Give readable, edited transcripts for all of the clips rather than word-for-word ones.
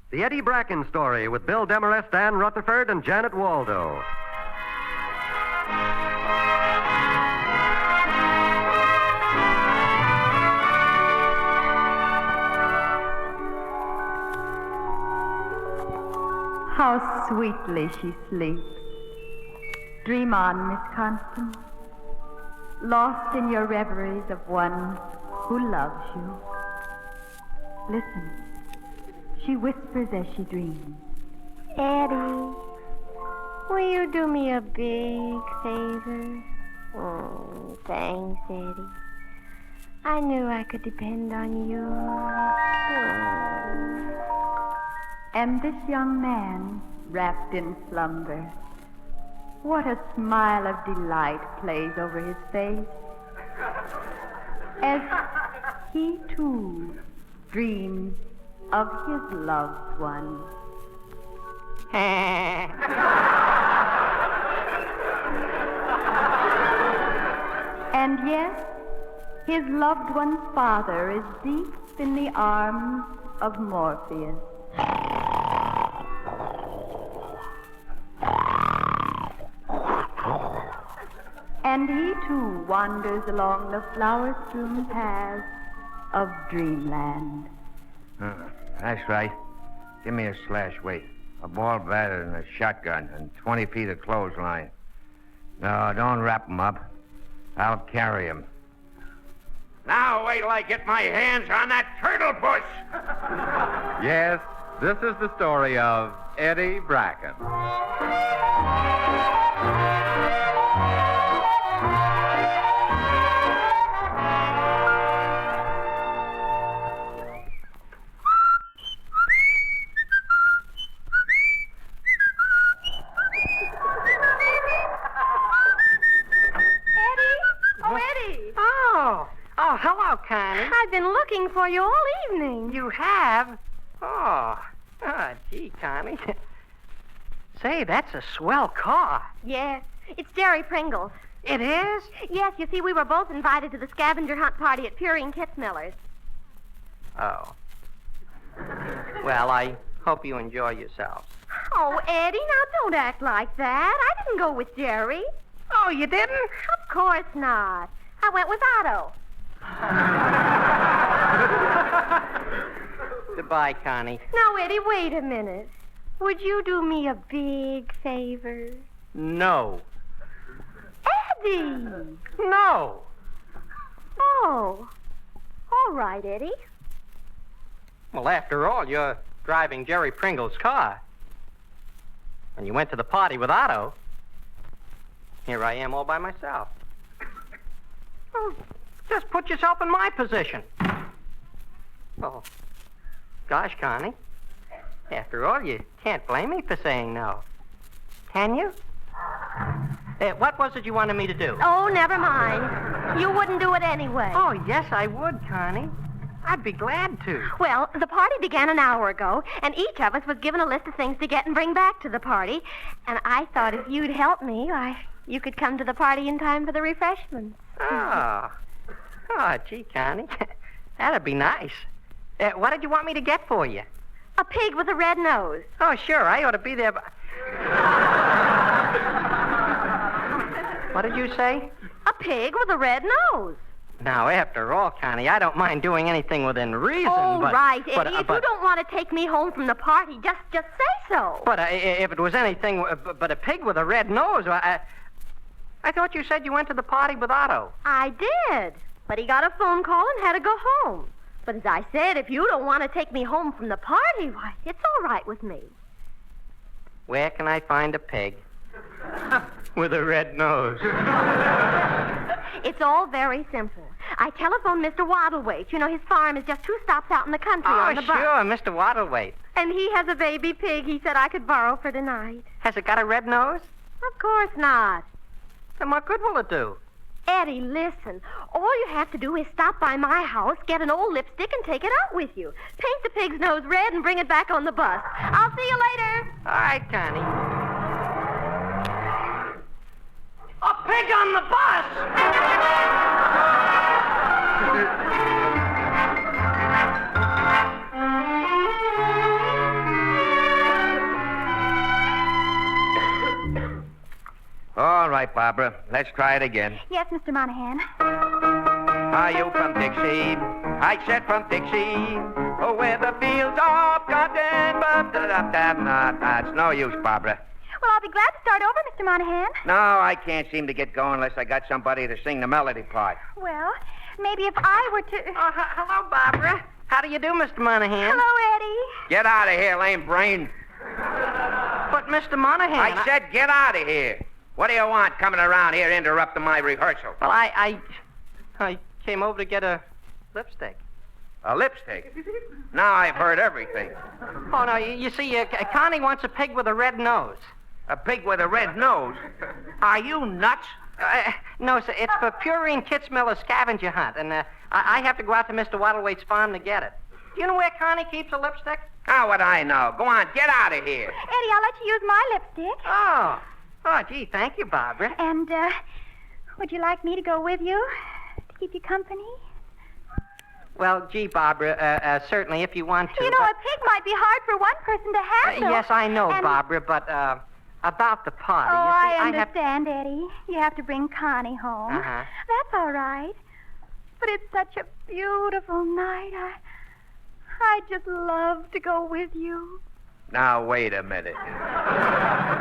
The Eddie Bracken Story with Bill Demarest, Dan Rutherford, and Janet Waldo. How sweetly she sleeps. Dream on, Miss Constance, lost in your reveries of one who loves you. Listen, she whispers as she dreams. Eddie, will you do me a big favor? Oh, thanks, Eddie. I knew I could depend on you. And this young man, wrapped in slumber, what a smile of delight plays over his face as he, too, dreams of his loved one. And yet, his loved one's father is deep in the arms of Morpheus. And he, too, wanders along the flower-strewn paths of dreamland. That's right. Give me a slash weight, a ball bat and a shotgun, and 20 feet of clothesline. No, don't wrap 'em up. I'll carry 'em. Now wait till I get my hands on that turtle bush. Yes, this is the story of Eddie Bracken. Oh, hello, Connie. I've been looking for you all evening. You have? Gee, Connie. Say, that's a swell car. Yes, it's Jerry Pringle's. It is? Yes, you see, we were both invited to the scavenger hunt party at Purine Kitzmiller's. Oh. Well, I hope you enjoy yourselves. Oh, Eddie, now don't act like that. I didn't go with Jerry. Oh, you didn't? Of course not. I went with Otto. Goodbye, Connie. Now, Eddie, wait a minute. Would you do me a big favor? No. Eddie! No. Oh. All right, Eddie. Well, after all, you're driving Jerry Pringle's car. And you went to the party with Otto. Here I am all by myself. Well, just put yourself in my position. Oh, gosh, Connie. After all, you can't blame me for saying no. Can you? What was it you wanted me to do? Oh, never mind. You wouldn't do it anyway. Oh, yes, I would, Connie. I'd be glad to. Well, the party began an hour ago, and each of us was given a list of things to get and bring back to the party. And I thought if you'd help me, you could come to the party in time for the refreshments. Oh, gee, Connie. That'd be nice. What did you want me to get for you? A pig with a red nose. Oh, sure. I ought to be there. What did you say? A pig with a red nose. Now, after all, Connie, I don't mind doing anything within reason. Oh, but, right, Eddie. But, if you don't want to take me home from the party, just say so. But if it was anything but a pig with a red nose, I thought you said you went to the party with Otto. I did, but he got a phone call and had to go home. But as I said, if you don't want to take me home from the party, why, it's all right with me. Where can I find a pig with a red nose? It's all very simple. I telephoned Mr. Waddlewaite. You know, his farm is just 2 stops out in the country on the bus. Oh, sure, Mr. Waddlewaite. And he has a baby pig he said I could borrow for tonight. Has it got a red nose? Of course not. Then what good will it do? Eddie, listen. All you have to do is stop by my house, get an old lipstick, and take it out with you. Paint the pig's nose red and bring it back on the bus. I'll see you later. All right, Connie. A pig on the bus! right, Barbara. Let's try it again. Yes, Mr. Monahan. Are you from Dixie? I said from Dixie. Oh, where the fields of cotton. It's no use, Barbara. Well, I'll be glad to start over, Mr. Monahan. No, I can't seem to get going unless I got somebody to sing the melody part. Well, maybe if I were to... Oh, hello, Barbara. How do you do, Mr. Monahan? Hello, Eddie. Get out of here, lame brain. But, Mr. Monahan... I said get out of here. What do you want coming around here interrupting my rehearsal? Well, I came over to get a lipstick. A lipstick? Now I've heard everything. Oh, no, you see, Connie wants a pig with a red nose. A pig with a red nose? Are you nuts? No, sir, it's for Purine Kitzmiller's scavenger hunt, and I have to go out to Mr. Waddlewaite's farm to get it. Do you know where Connie keeps a lipstick? How would I know? Go on, get out of here. Eddie, I'll let you use my lipstick. Oh, gee, thank you, Barbara. And, would you like me to go with you to keep you company? Well, gee, Barbara, certainly, if you want to. You know, a pig might be hard for one person to handle. Yes, I know, And- Barbara, but, about the party. Oh, you see, I understand, Eddie. You have to bring Connie home. Uh-huh. That's all right. But it's such a beautiful night. I'd just love to go with you. Now, wait a minute.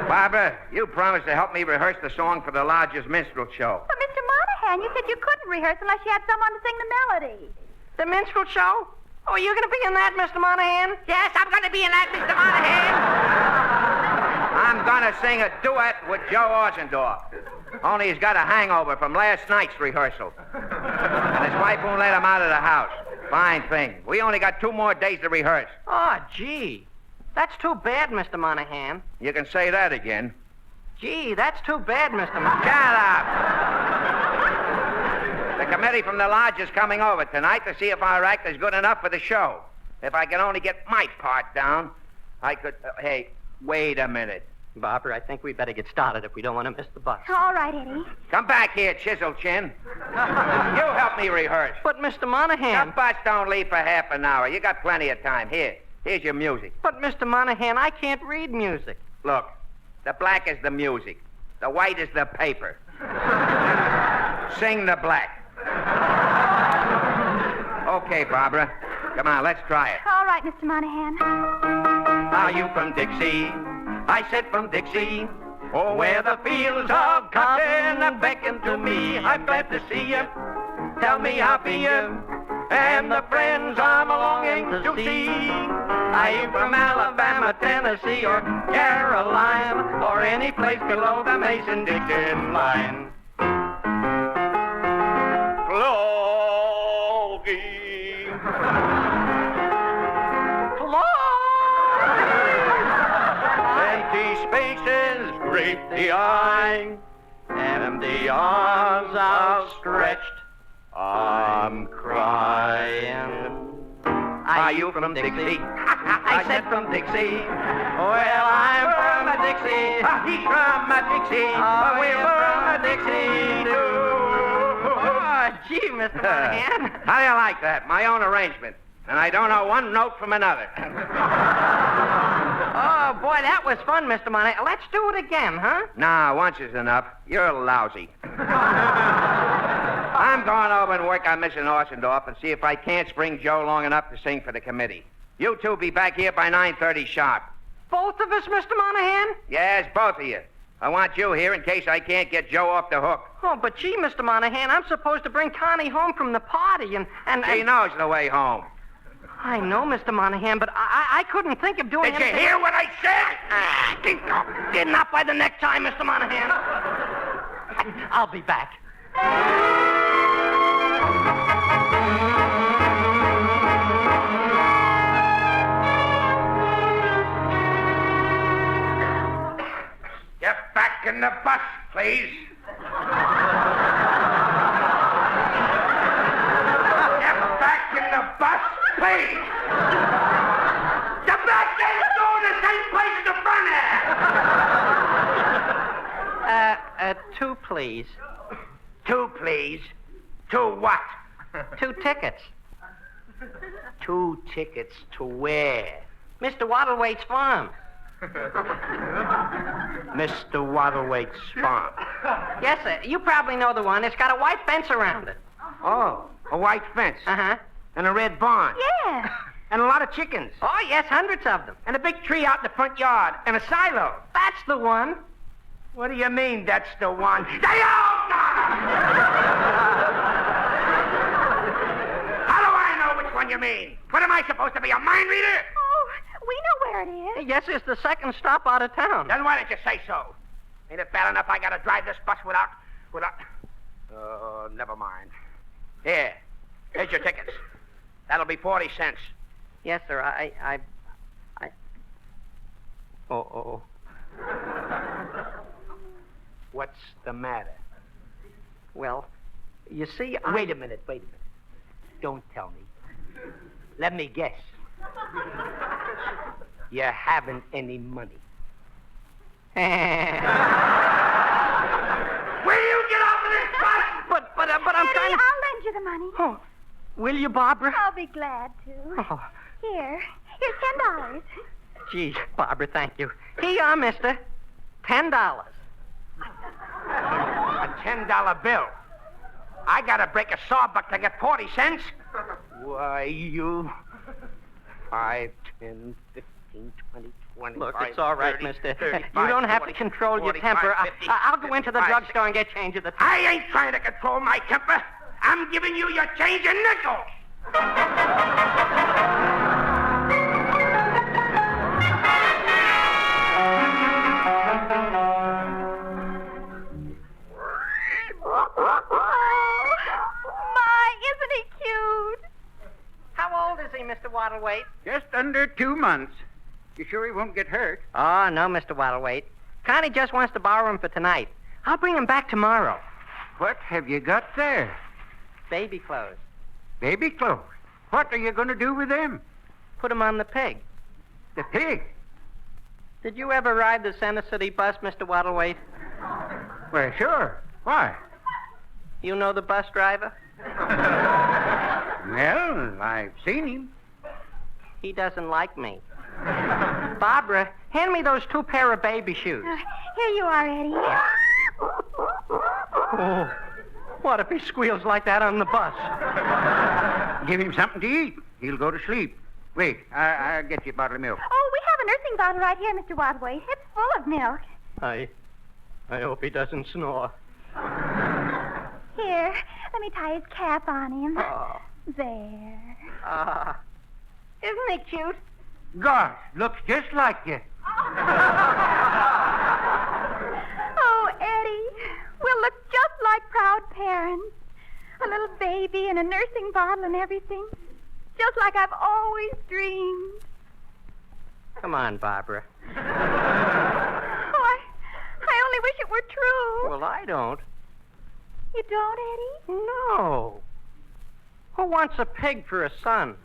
Barbara, you promised to help me rehearse the song for the Lodge's minstrel show. But, Mr. Monahan, you said you couldn't rehearse unless you had someone to sing the melody. The minstrel show? Oh, you're going to be in that, Mr. Monahan? Yes, I'm going to be in that, Mr. Monahan. I'm going to sing a duet with Joe Orzendorf. Only he's got a hangover from last night's rehearsal. And his wife won't let him out of the house. Fine thing. We only got 2 more days to rehearse. Oh, gee. That's too bad, Mr. Monahan. You can say that again. Gee, that's too bad, Mr. Monahan. Shut up! The committee from the lodge is coming over tonight to see if our act is good enough for the show. If I can only get my part down, I could... hey, wait a minute. Barbara, I think we'd better get started if we don't want to miss the bus. All right, Eddie. Come back here, Chisel Chin. You help me rehearse. But, Mr. Monahan... The bus don't leave for half an hour. You got plenty of time. Here's your music. But, Mr. Monahan, I can't read music. Look, the black is the music. The white is the paper. Sing the black. Okay, Barbara. Come on, let's try it. All right, Mr. Monahan. Are you from Dixie? I said from Dixie. Oh, where the fields of cotton beckon to me. I'm glad to see you. Tell me how be you and the friends I'm longing to see. Are you from Alabama, Tennessee, or Carolina, or any place below the Mason-Dixon line? Flogging. Empty spaces greet the eye, and the arms outstretched. I'm crying. Are you from Dixie? I said from Dixie. Well, I'm from a Dixie. He's from a Dixie. We're from a Dixie, too. Oh, gee, Mr. Monahan. How do you like that? My own arrangement. And I don't know one note from another. Oh, boy, that was fun, Mr. Monahan. Let's do it again, huh? Nah, once is enough. You're lousy. I'm going over and work on Mrs. Orzendorf and see if I can't spring Joe long enough to sing for the committee. You two be back here by 9:30 sharp. Both of us, Mr. Monahan? Yes, both of you. I want you here in case I can't get Joe off the hook. Oh, but gee, Mr. Monahan, I'm supposed to bring Connie home from the party, and She knows the way home. I know, Mr. Monahan, but I couldn't think of doing Did you anything... hear what I said? Get up by the necktie, Mr. Monahan. I'll be back. Get back in the bus, please. Get back in the bus, please. The back ain't going the same place as the front end. 2, please. 2, please. 2 what? 2 tickets. 2 tickets to where? Mr. Waddlewaite's farm. Mr. Waddlewaite's farm. Yes, sir. You probably know the one. It's got a white fence around it. Oh, a white fence. Uh-huh. And a red barn. Yeah. And a lot of chickens. Oh, yes, hundreds of them. And a big tree out in the front yard. And a silo. That's the one. What do you mean, that's the one? They all How do I know which one you mean? What am I supposed to be, a mind reader? Oh, we know where it is. Yes, it's the second stop out of town. Then why don't you say so? Ain't it bad enough I gotta drive this bus without... never mind. Here's your tickets. That'll be 40 cents. Yes, sir. I... Oh. What's the matter? Well, you see, Wait a minute. Don't tell me. Let me guess. You haven't any money. Will you get off of this bus? But I'm Eddie, trying to... I'll lend you the money. Oh, will you, Barbara? I'll be glad to. Oh, Here's $10. gee, Barbara, thank you. Here you are, mister. $10. A $10 bill. I gotta break a sawbuck to get 40 cents. Why, you... 5, 10, 15, 20, 25, Look, it's all right, 30, mister. 35, You don't have 40, to control your 45, temper. 50, I'll go into the 55, drugstore and get change of the... I ain't trying to control my temper. I'm giving you your change in nickels. My, isn't he cute? How old is he, Mr. Waddlewaite? Just under 2 months. You sure he won't get hurt? Oh, no, Mr. Waddlewaite. Connie just wants to borrow him for tonight. I'll bring him back tomorrow. What have you got there? Baby clothes. Baby clothes. What are you going to do with them? Put him on the pig. The pig? Did you ever ride the Center City bus, Mr. Waddlewaite? Well, sure. Why? You know the bus driver? Well, I've seen him. He doesn't like me. Barbara, hand me those 2 pair of baby shoes. Here you are, Eddie. Oh, what if he squeals like that on the bus? Give him something to eat. He'll go to sleep. Wait, I'll get you a bottle of milk. Oh, we have a nursing bottle right here, Mr. Waddlewaite. It's full of milk. I hope he doesn't snore. Here, let me tie his cap on him. Oh. There. Isn't he cute? Gosh, looks just like you. Oh, Eddie, we'll look just like proud parents. A little baby and a nursing bottle and everything. Just like I've always dreamed. Come on, Barbara. Oh, I only wish it were true. Well, I don't. You don't, Eddie? No. Who wants a pig for a son?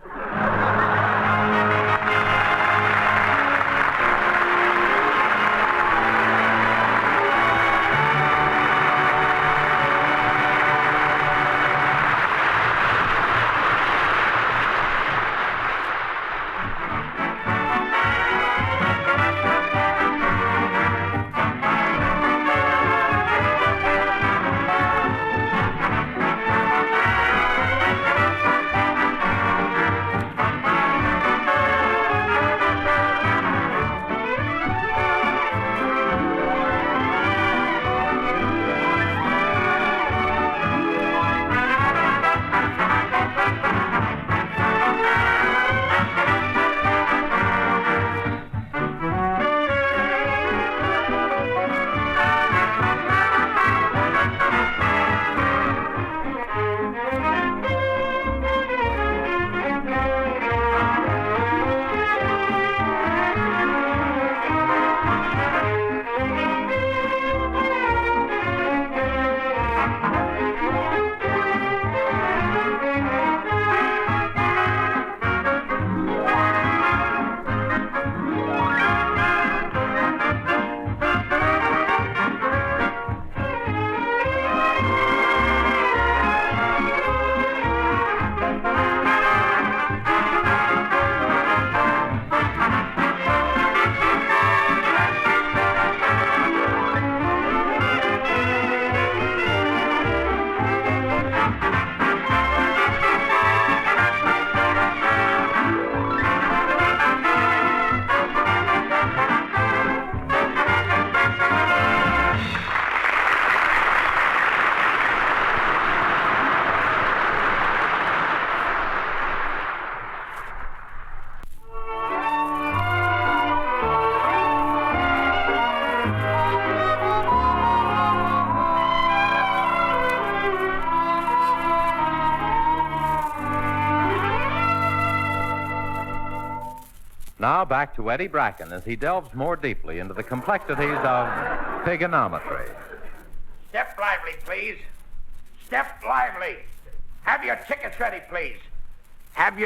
Now back to Eddie Bracken as he delves more deeply into the complexities of trigonometry. Step lively, please. Step lively. Have your tickets ready, please. How do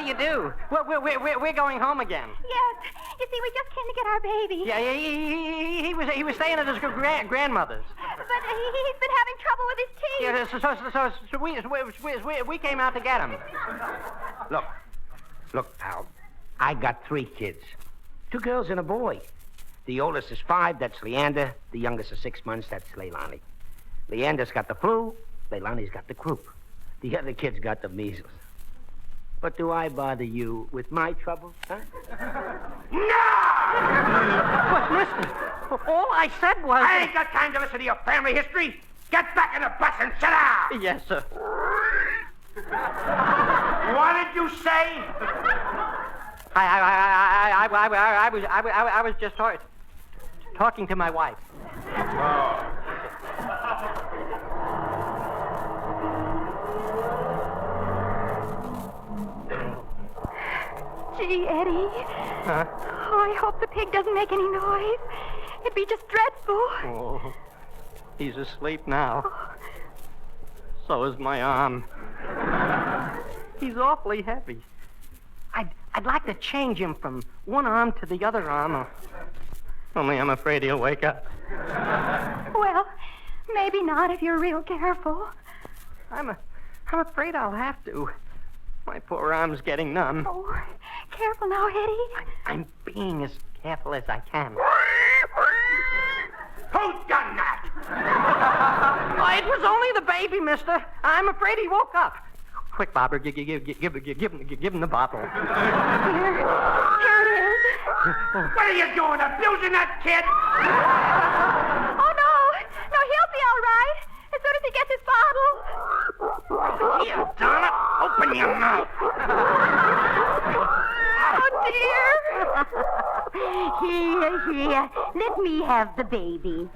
you do? We're going home again. Yes. You see, we just came to get our baby. Yeah, he was staying at his grandmother's. But he's been having trouble with his teeth. Yeah, so we came out to get him. Look, pal. I got 3 kids. 2 girls and a boy. The oldest is 5, that's Leander. The youngest is 6 months, that's Leilani. Leander's got the flu. Leilani's got the croup. The other kid's got the measles. But do I bother you with my troubles, huh? No! But, mister, all I said was... I ain't got time to listen to your family history. Get back in the bus and sit down! Yes, sir. What did you say? I was just talking to my wife. Gee, Eddie. Huh? Oh, I hope the pig doesn't make any noise. It'd be just dreadful. Oh, he's asleep now. So is my arm. He's awfully heavy. I'd like to change him from one arm to the other arm. Only I'm afraid he'll wake up. Well, maybe not if you're real careful. I'm afraid I'll have to. My poor arm's getting numb. Oh, careful now, Eddie. I'm being as careful as I can. Who's done that? Oh, it was only the baby, mister. I'm afraid he woke up. Quick, Bobber, give him the bottle. Here it is. What are you doing, abusing that kid? Oh, no. No, he'll be all right as soon as he gets his bottle. Here, darn it. Open your mouth. Oh, dear. Here. Let me have the baby.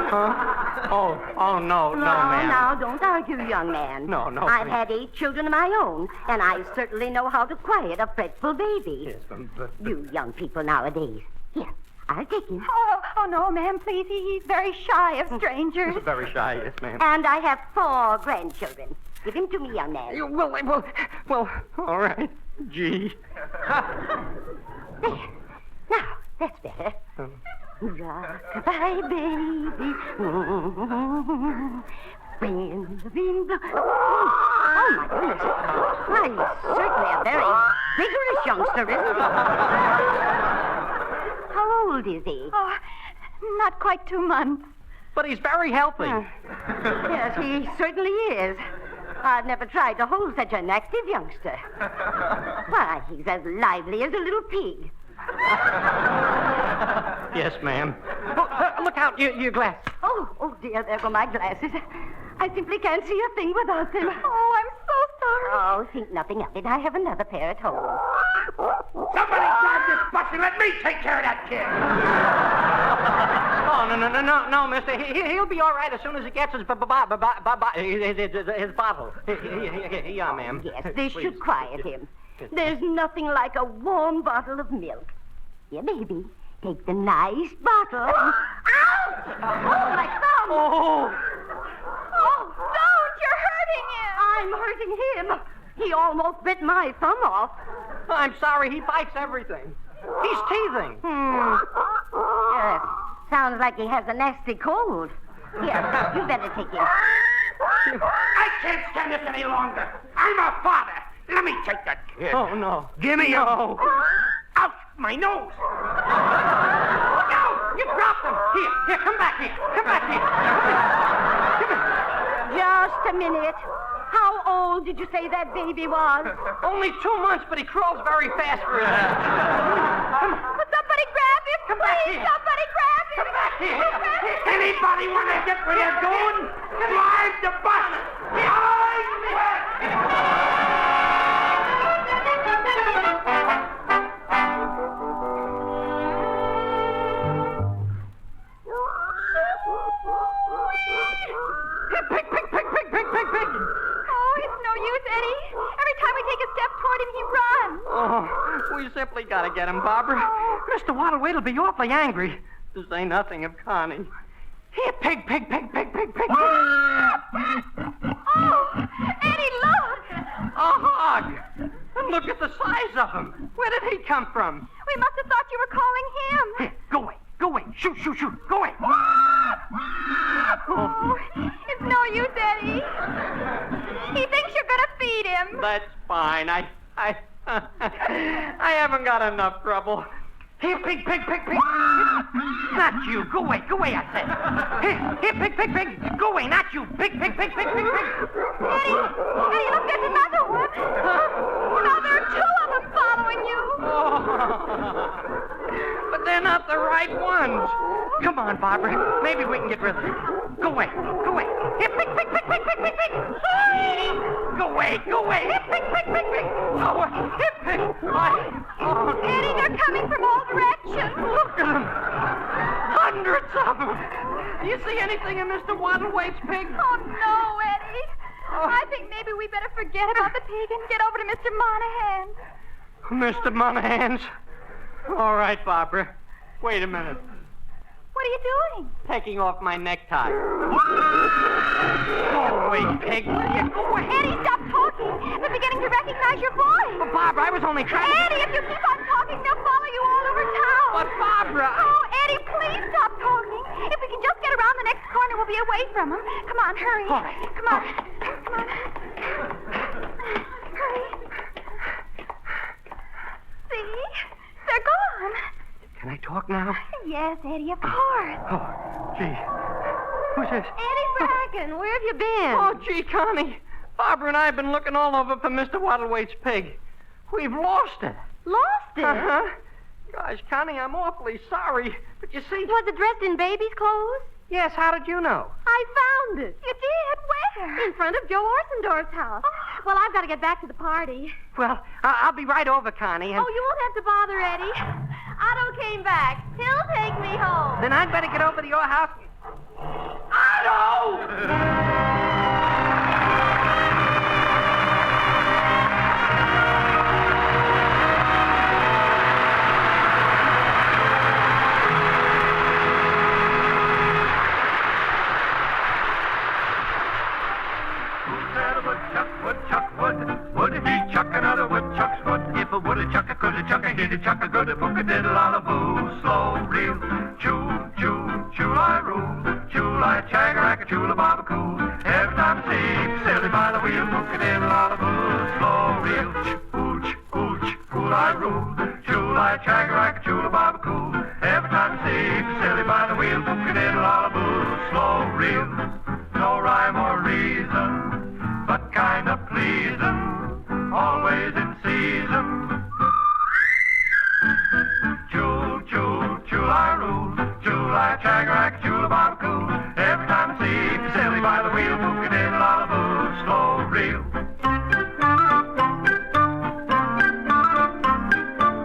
Huh? Oh, no, ma'am. Now, don't argue, young man. No, I've please. had 8 children of my own, and I certainly know how to quiet a fretful baby. Yes, You young people nowadays. Here, I'll take him. Oh, no, ma'am, please. He's very shy of strangers. Very shy, yes, ma'am. And I have 4 grandchildren. Give him to me, young man. Well, all right. Gee. There. Now, that's better. Rock-a-bye, baby. When the wind blows. Oh, my goodness. Why, he's certainly a very vigorous youngster, isn't he? How old is he? Oh, not quite 2 months. But he's very healthy. Yes, he certainly is. I've never tried to hold such an active youngster. Why, he's as lively as a little pig. Yes, ma'am. Look out, your glass. Oh, dear, there go my glasses. I simply can't see a thing without them. Oh, I'm so sorry. Oh, think nothing of it. I have another pair at home. Somebody drive this bus and let me take care of that kid. Oh, no, mister. He'll be all right as soon as he gets his bottle. Yeah, ma'am. Yes, this Please. should quiet him. There's nothing like a warm bottle of milk. Here, baby, take the nice bottle. Ouch! Oh, my thumb! Oh, Don't! You're hurting him! I'm hurting him. He almost bit my thumb off. I'm sorry. He bites everything. He's teething. Sounds like he has a nasty cold. Here, you better take him. I can't stand this any longer. I'm a father. Let me take that kid. Oh, no. Give me No. Ouch, my nose. No! You dropped him. Here, come back here. Come back here. Just a minute. How old did you say that baby was? Only 2 months, but he crawls very fast for his... Come on. Somebody grab him, Come back please! here. Somebody grab him! Come back here. Anybody want to get where you're going? Drive the bus. simply got to get him, Barbara. Mr. Waddlewaite'll be awfully angry, to say nothing of Connie. Here, pig, pig, pig, pig, pig, pig. Oh, Eddie, look! A hog! And look at the size of him. Where did he come from? We must have thought you were calling him. Here, go away. Go away. Shoot, shoot, shoot. Go away. Oh, it's no use, Eddie. He thinks you're going to feed him. That's fine. I haven't got enough trouble. Here, pig, pig, pig, pig. Not you. Go away, I said. Here, pig, pig, pig. Go away, not you. Pig, pig, pig, pig, pig, pig. Eddie, look, there's another one. Now there are two of them following you. Oh, but they're not the right ones. Come on, Barbara. Maybe we can get rid of them. Go away, go away. Here, pig, pig, pig, pig, pig, pig, pig. Go away, go away. Here, pig, pig, pig, pig. Oh, here, pig. Eddie, they're coming from all directions. Look at them. Hundreds of them. Do you see anything in Mr. Waddlewaite's pig? Oh, no, Eddie. I think maybe we better forget about the pig and get over to Mr. Monahan's. Mr. Monahan's? All right, Barbara. Wait a minute. What are you doing? Taking off my necktie. Go away, pig. Will you? Go away. Eddie, stop talking. They're beginning to recognize your voice. Well, Barbara, I was only trying to... Eddie, if you keep on talking, they'll follow you all over town. But, Barbara... Oh, Eddie, please stop talking. If we can just get around the next corner, we'll be away from them. Come on, hurry. All right. Come on. Come on. Hurry. See? They're gone. Can I talk now? Yes, Eddie, of course. Oh, gee. Who's this? Eddie Bracken, where have you been? Oh, gee, Connie. Barbara and I have been looking all over for Mr. Waddlewaite's pig. We've lost it. Lost it? Uh-huh. Gosh, Connie, I'm awfully sorry. But you see... Was it dressed in baby's clothes? Yes, how did you know? I found it. You did? Where? In front of Joe Orsendorf's house. Well, I've got to get back to the party. Well, I'll be right over, Connie, and... Oh, you won't have to bother, Eddie. Otto came back. He'll take me home. Then I'd better get over to your house. Otto! Would he chuck another woodchuck's foot? If a woulda chuck a coulda chuck a hit a chuck a good a book a diddle all a boo. Slow reel, choo choo choo I rule, choo I chagarack a chula baba cool. Every time I see silly by the wheel, book a diddle all a boo. Slow reel, choo choo choo I rule, choo I chagarack a chula baba cool. Every time I see silly by the wheel, book a diddle all a boo. Slow reel, no rhyme or reason, but kind of pleasing, always in season. Choo, choo, choo, I rule, choo, I chagarack, choo, baba cool. Every time I see silly by the wheel, book a diddle all a boo, slow reel.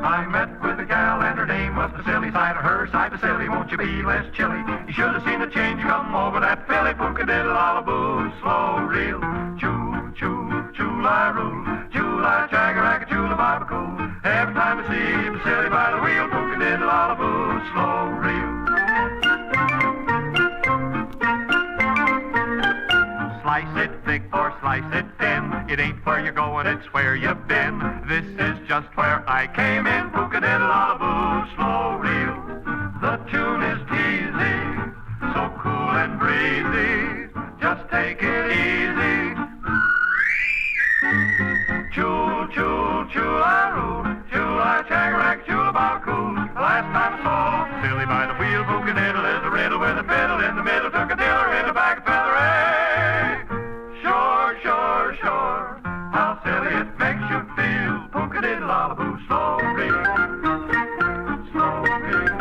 I met with a gal and her name was Vasily. Side of her side, Vasily, won't you be less chilly? You should have seen the change come over that filly, book a diddle all a boo, slow reel. Choo, choo, choo, I rule, choo, I chagarack, choo, baba cool. Every time I see Vasily by the wheel, book a diddle all a boo, slow reel. Slice it thick or slice it thin. It ain't where you're going, it's where you've been. This is just where I came in. Book-a-diddle-a-boo, slow reel. The tune is teasy, so cool and breezy. Just take it easy. Choo, choo, choo, I rule. Choo, I chagarack, choo, about cool. Last time I saw silly by the wheel, book-a-diddle is a riddle with a fiddle in the middle. Took a diller in the back of feather, Sure, sure, sure. How silly it makes you feel. Book-a-diddle-a-boo, slow reel. Slow reel.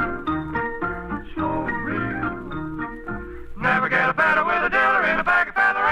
Slow reel. Never get a better with a diller in the back of feather,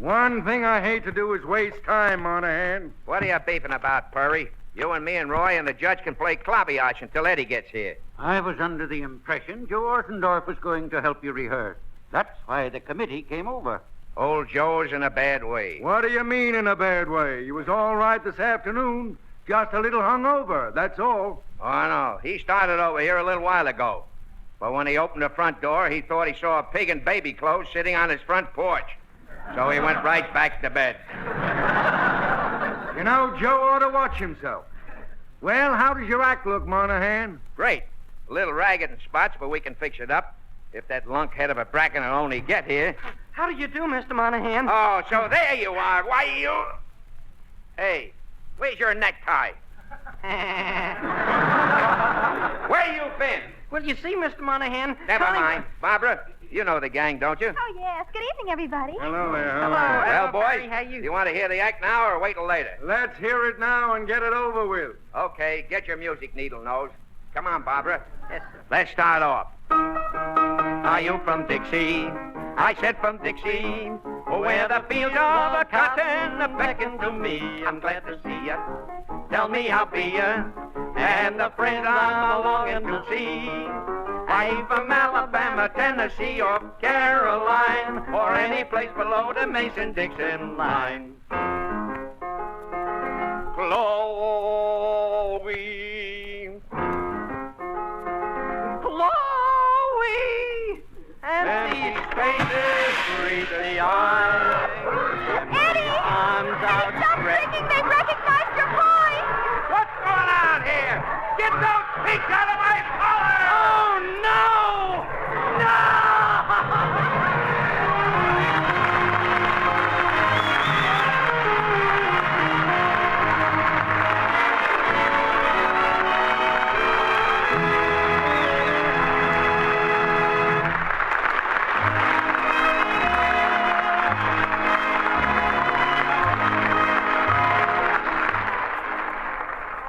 One thing I hate to do is waste time, Monahan. What are you beefing about, Purry? You and me and Roy and the judge can play clavioche until Eddie gets here. I was under the impression Joe Ortendorf was going to help you rehearse. That's why the committee came over. Old Joe's in a bad way. What do you mean in a bad way? He was all right this afternoon. Just a little hungover, that's all. Oh, no. He started over here a little while ago. But when he opened the front door, he thought he saw a pig in baby clothes sitting on his front porch. So he went right back to bed. You know, Joe ought to watch himself. Well, how does your act look, Monahan? Great. A little ragged in spots, but we can fix it up. If that lunkhead of a Bracken will only get here. How do you do, Mr. Monahan? Oh, so there you are. Why, you... Hey, where's your necktie? Where you been? Well, you see, Mr. Monahan... Never mind. Barbara, you know the gang, don't you? Oh, yes. Good evening, everybody. Hello there. Hello. Well, boys, Barry, how you... want to hear the act now or wait till later? Let's hear it now and get it over with. Okay, get your music needle nose. Come on, Barbara. Yes, sir. Let's start off. Are you from Dixie? I said from Dixie, where the fields of cotton beckon to me. I'm glad to see ya. Tell me how be ya, and the friends I'm longing to see. I ain't from Alabama, Tennessee, or Caroline, or any place below the Mason-Dixon line. Chloe, Chloe, and these faces greet the eye. Eddie! Arms Stop outstretched. singing! They've recognized your voice! What's going on here? Get those pigs out of my collar! Oh, no! No!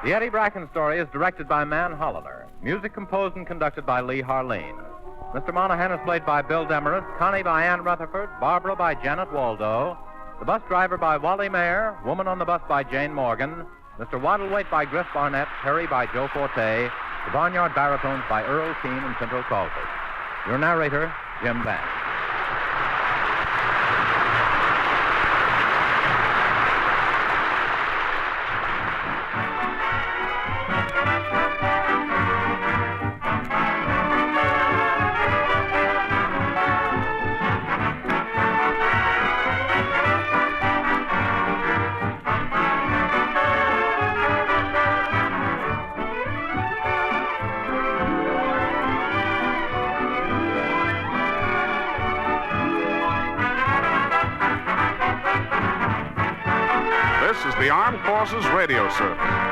The Eddie Bracken story is directed by Man Holliner. Music composed and conducted by Lee Harleen. Mr. Monahan is played by Bill Demarest, Connie by Ann Rutherford, Barbara by Janet Waldo, the bus driver by Wally Mayer, woman on the bus by Jane Morgan, Mr. Waddlewaite by Griff Barnett, Perry by Joe Forte, the barnyard baritones by Earl Keane and Pinto Crawford. Your narrator, Jim Vance. This is the Armed Forces Radio Service.